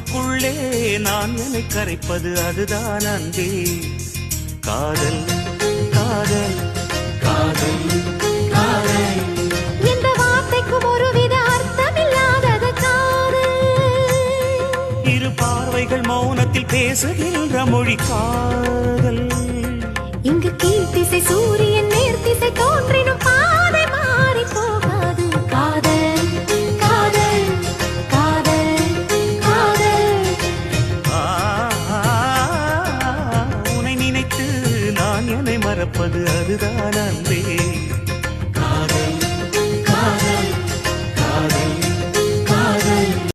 உனக்குள்ளே நான் என்னை கரைப்பது அதுதான் அன்பே. காதல் காதல் காதல் காதல். இந்த வார்த்தைக்கும் ஒருவித அர்த்தமில்லாதது காதல். இரு பார்வைகள் மௌனத்தில் பேசுகின்ற மொழி காதல். இங்கு கீழ்த்திசை சூரியன் நேர்த்திசை தோன்றினும் பாதை மாறி போகாது. காதல் காதல் காதல் காதல். உன்னை நினைத்து நான் என்னை மறப்பது அதுதான் அன்பே.